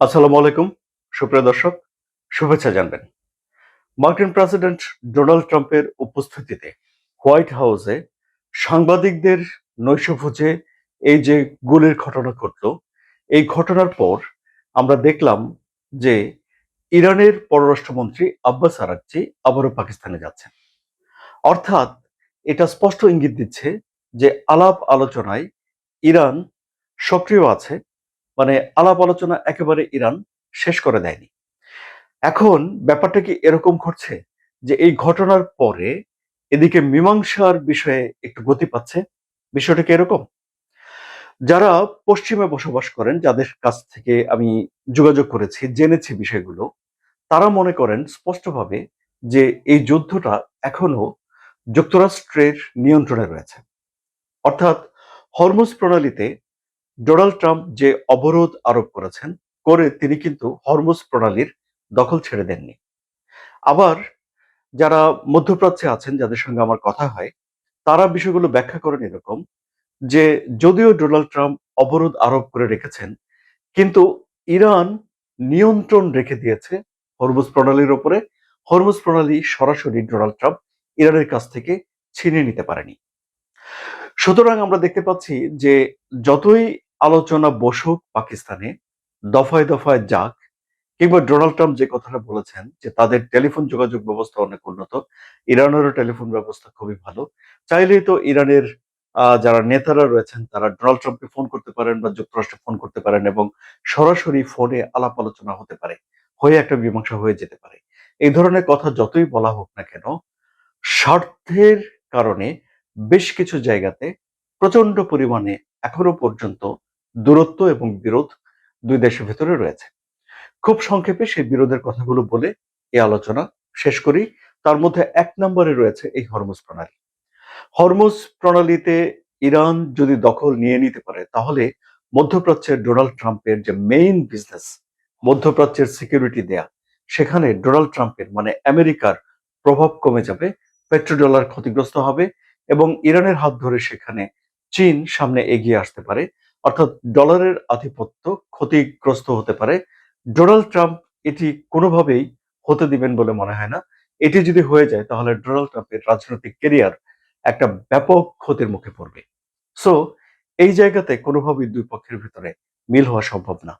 আসসালামু আলাইকুম সুপ্রিয় দর্শক, শুভেচ্ছা জানবেন। মার্কিন প্রেসিডেন্ট ডোনাল্ড ট্রাম্পের উপস্থিতিতে হোয়াইট হাউসে সাংবাদিকদের নৈশভোজে এই যে গুলির ঘটনা ঘটল, এই ঘটনার পর আমরা দেখলাম যে ইরানের পররাষ্ট্রমন্ত্রী আব্বাস আরাকচি আবারও পাকিস্তানে যাচ্ছেন। অর্থাৎ এটা স্পষ্ট ইঙ্গিত দিচ্ছে যে আলাপ আলোচনায় ইরান সক্রিয় আছে, মানে আলাপ আলোচনা একেবারে ইরান শেষ করে দেয়নি। এখন ব্যাপারটা কি এরকম ঘটছে যে এই ঘটনার পরে এদিকে মীমাংসার বিষয়ে একটু গতি পাচ্ছে? বিষয়টা কি এরকম? যারা পশ্চিমে বসবাস করেন, যাদের কাছ থেকে আমি যোগাযোগ করেছি, জেনেছি বিষয়গুলো, তারা মনে করেন স্পষ্টভাবে যে এই যুদ্ধটা এখনো যুক্তরাষ্ট্রের নিয়ন্ত্রণে রয়েছে। অর্থাৎ হরমুজ প্রণালীতে ডোনাল্ড ট্রাম্প যে অবরোধ আরোপ করেছেন, করে তিনি কিন্তু হরমুজ প্রণালীর দখল ছেড়ে দেননি। আবার যারা মধ্যপ্রাচ্যে আছেন, যাদের সঙ্গে আমার কথা হয়, তারা বিষয়গুলো ব্যাখ্যা করেন এরকম যে যদিও ডোনাল্ড ট্রাম্প অবরোধ আরোপ করে রেখেছেন, কিন্তু ইরান নিয়ন্ত্রণ রেখে দিয়েছে হরমুজ প্রণালীর ওপরে। হরমুজ প্রণালী সরাসরি ডোনাল্ড ট্রাম্প ইরানের কাছ থেকে ছিনিয়ে নিতে পারেনি। সুতরাং আমরা দেখতে পাচ্ছি যে যতই আলোচনা বসুক পাকিস্তানে, দফায় দফায় যাক, কিংবা ডোনাল্ড ট্রাম্প যে কথাটা বলেছেন যে তাদের টেলিফোন যোগাযোগ ব্যবস্থা অনেক উন্নত, ইরানেরও টেলিফোন ব্যবস্থা খুবই ভালো। চাইলেই তো ইরানের যারা নেতারা রয়েছেন তারা ডোনাল্ড ট্রাম্পকে ফোন করতে পারেন বা যুক্তরাষ্ট্রে ফোন করতে পারেন এবং সরাসরি ফোনে আলাপ আলোচনা হতে পারে, হয়ে একটা মীমাংসা হয়ে যেতে পারে। এই ধরনের কথা যতই বলা হোক না কেন, স্বার্থের কারণে বেশ কিছু জায়গাতে প্রচন্ড পরিমাণে এখনো পর্যন্ত দূরত্ব এবং বিরোধ দুই দেশের ভেতরে রয়েছে। খুব সংক্ষেপে সেই বিরোধের কথাগুলো বলে এই আলোচনা শেষ করি। তার মধ্যে এক নম্বরে রয়েছে এই হরমুজ প্রণালী। হরমুজ প্রণালীতে ইরান যদি দখল নিয়ে নিতে পারে, তাহলে মধ্যপ্রাচ্যের ডোনাল্ড ট্রাম্পের যে মেইন বিজনেস, মধ্যপ্রাচ্যের সিকিউরিটি দেয়া, সেখানে ডোনাল্ড ট্রাম্পের মানে আমেরিকার প্রভাব কমে যাবে, পেট্রোডলার ক্ষতিগ্রস্ত হবে এবং ইরানের হাত ধরে সেখানে চীন সামনে এগিয়ে আসতে পারে। অর্থাৎ ডলারের আধিপত্য ক্ষতিগ্রস্ত হতে পারে। ডোনাল্ড ট্রাম্প এটি কোনোভাবেই হতে দিবেন বলে মনে হয় না। এটি যদি হয়ে যায় তাহলে ডোনাল্ড ট্রাম্পের রাজনৈতিক কেরিয়ার একটা ব্যাপক ক্ষতির মুখে পড়বে। সো এই জায়গাতে কোনোভাবেই দুই পক্ষের ভিতরে মিল হওয়া সম্ভব না।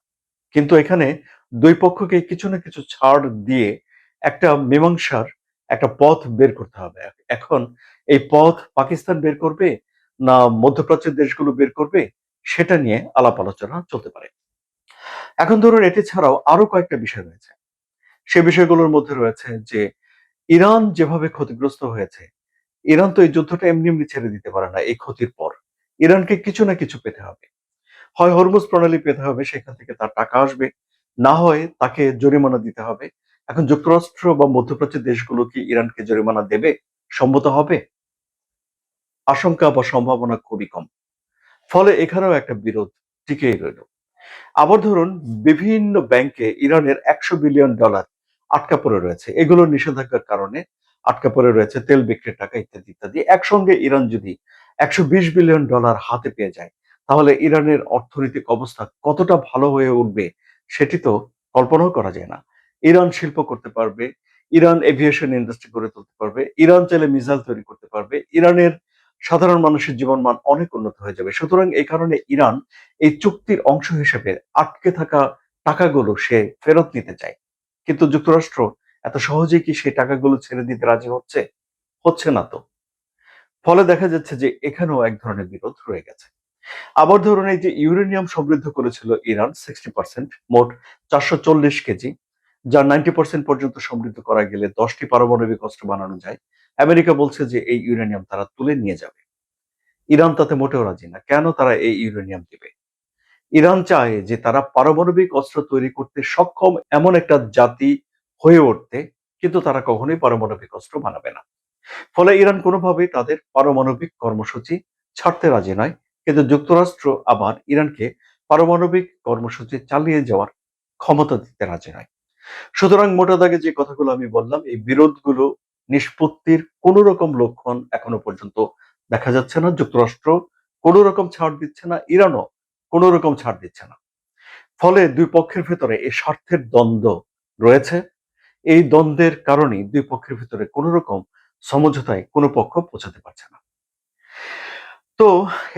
কিন্তু এখানে দুই পক্ষকে কিছু না কিছু ছাড় দিয়ে একটা মীমাংসার একটা পথ বের করতে হবে। এখন এই পথ পাকিস্তান বের করবে না মধ্যপ্রাচ্যের দেশগুলো বের করবে, সেটা নিয়ে আলাপ আলোচনা চলতে পারে। এখন ধরুন এটি ছাড়াও আরো কয়েকটা বিষয় রয়েছে। সে বিষয়গুলোর মধ্যে রয়েছে যে ইরান যেভাবে ক্ষতিগ্রস্ত হয়েছে, ইরান তো এই যুদ্ধটা এমনি এমনি ছেড়ে দিতে পারে না। এই ক্ষতির পর ইরানকে কিছু না কিছু পেতে হবে। হয় হরমুজ প্রণালী পেতে হবে, সেখান থেকে তার টাকা আসবে, না হয় তাকে জরিমানা দিতে হবে। এখন যুক্তরাষ্ট্র বা মধ্যপ্রাচ্যের দেশগুলো কি ইরানকে জরিমানা দেবে? সম্মত হবে? আশঙ্কা বা সম্ভাবনা খুবই কম। ফলে এখানেও একটা বিরোধ টিকেই রইল। আবার ধরুন বিভিন্ন ব্যাংকে ইরানের $100 বিলিয়ন আটকা পড়ে রয়েছে। এগুলোর নিষেধাজ্ঞার কারণে আটকা পড়ে রয়েছে, তেল বিক্রির টাকা ইত্যাদি ইত্যাদি। একসঙ্গে ইরান যদি $120 বিলিয়ন হাতে পেয়ে যায়, তাহলে ইরানের অর্থনৈতিক অবস্থা কতটা ভালো হয়ে উঠবে সেটি তো কল্পনাও করা যায় না। ইরান শিল্প করতে পারবে, ইরান এভিয়েশন ইন্ডাস্ট্রি গড়ে তুলতে পারবে, ইরান চাইলে মিসাইল তৈরি করতে পারবে, ইরানের সাধারণ মানুষের জীবনমান অনেক উন্নত হয়ে যাবে। সুতরাং এই কারণে ইরান এই চুক্তির অংশ হিসেবে আটকে থাকা টাকাগুলো সে ফেরত নিতে চায়। কিন্তু যুক্তরাষ্ট্র এত সহজেই কি সেই টাকাগুলো ছেড়ে দিতে রাজি হচ্ছে? হচ্ছে না তো। ফলে দেখা যাচ্ছে যে এখানেও এক ধরনের বিরোধ রয়ে গেছে। আবার ধরুন এই যে ইউরেনিয়াম সমৃদ্ধ করেছিল ইরান 60%, মোট 440 কেজি, যা 90% পর্যন্ত সমৃদ্ধ করা গেলে 10টি পারমাণবিক অস্ত্র বানানো যায়। আমেরিকা বলছে যে এই ইউরেনিয়াম তারা তুলে নিয়ে যাবে। ইরান তাতে মোটেও রাজি না। কেন তারা এই ইউরেনিয়াম দিবে? ইরান চায় যে তারা পারমাণবিক অস্ত্র তৈরি করতে সক্ষম এমন একটা জাতি হয়ে উঠতে, কিন্তু তারা কখনোই পারমাণবিক অস্ত্র বানাবে না। ফলে ইরান কোনোভাবেই তাদের পারমাণবিক কর্মসূচি ছাড়তে রাজি নয়। কিন্তু যুক্তরাষ্ট্র আবার ইরানকে পারমাণবিক কর্মসূচি চালিয়ে যাওয়ার ক্ষমতা দিতে রাজি নয়। সুতরাং মোটা দাগে যে কথাগুলো আমি বললাম, এই বিরোধগুলো নিষ্পত্তির কোন রকম লক্ষণ এখনো পর্যন্ত দেখা যাচ্ছে না। যুক্তরাষ্ট্র কোন রকম ছাড় দিচ্ছে না, ইরানও কোন রকম ছাড় দিচ্ছে না। ফলে দুই পক্ষের ভেতরে এই স্বার্থের দ্বন্দ্ব রয়েছে। এই দ্বন্দ্বের কারণেই দুই পক্ষের ভেতরে কোনো রকম সমঝোতায় কোনো পক্ষ পৌঁছাতে পারছে না। তো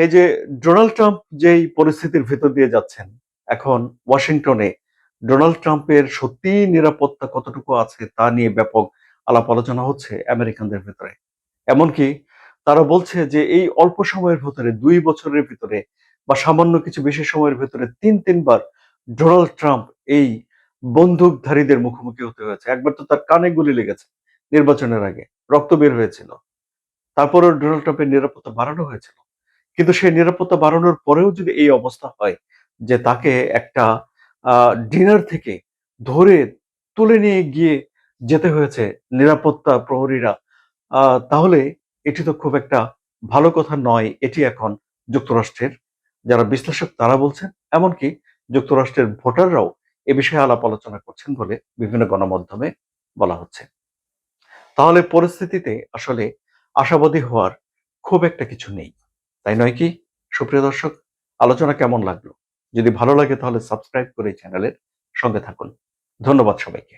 এই যে ডোনাল্ড ট্রাম্প যেই পরিস্থিতির ভেতর দিয়ে যাচ্ছেন, এখন ওয়াশিংটনে ডোনাল্ড ট্রাম্পের সত্যিই নিরাপত্তা কতটুকু আছে তা নিয়ে ব্যাপক আলাপ আলোচনা হচ্ছে আমেরিকানদের ভেতরে। এমনকি তারা বলছে যে এই অল্প সময়ের ভেতরে ২ বছরের ভিতরে বা সামান্য কিছু বেশি সময়ের ভেতরে ৩ বার ডোনাল্ড ট্রাম্প এই বন্দুকধারীদের মুখোমুখি হতে হয়েছে। একবার তো তার কানে গুলি লেগেছে নির্বাচনের আগে, রক্ত বের হয়েছিল। তারপরেও ডোনাল্ড ট্রাম্পের নিরাপত্তা বাড়ানো হয়েছিল। কিন্তু সেই নিরাপত্তা বাড়ানোর পরেও যদি এই অবস্থা হয় যে তাকে একটা ডিনার থেকে ধরে তুলে নিয়ে গিয়ে যেতে হয়েছে নিরাপত্তা প্রহরীরা, তাহলে এটি তো খুব একটা ভালো কথা নয়। এটি এখন যুক্তরাষ্ট্রের যারা বিশ্লেষক তারা বলছেন, এমনকি যুক্তরাষ্ট্রের ভোটাররাও এ বিষয়ে আলাপ আলোচনা করছেন বলে বিভিন্ন গণমাধ্যমে বলা হচ্ছে। তাহলে পরিস্থিতিতে আসলে আশাবাদী হওয়ার খুব একটা কিছু নেই, তাই নয় কি? সুপ্রিয় দর্শক, আলোচনা কেমন লাগলো? যদি ভালো লাগে তাহলে সাবস্ক্রাইব করে চ্যানেলের সঙ্গে থাকুন। ধন্যবাদ সবাইকে।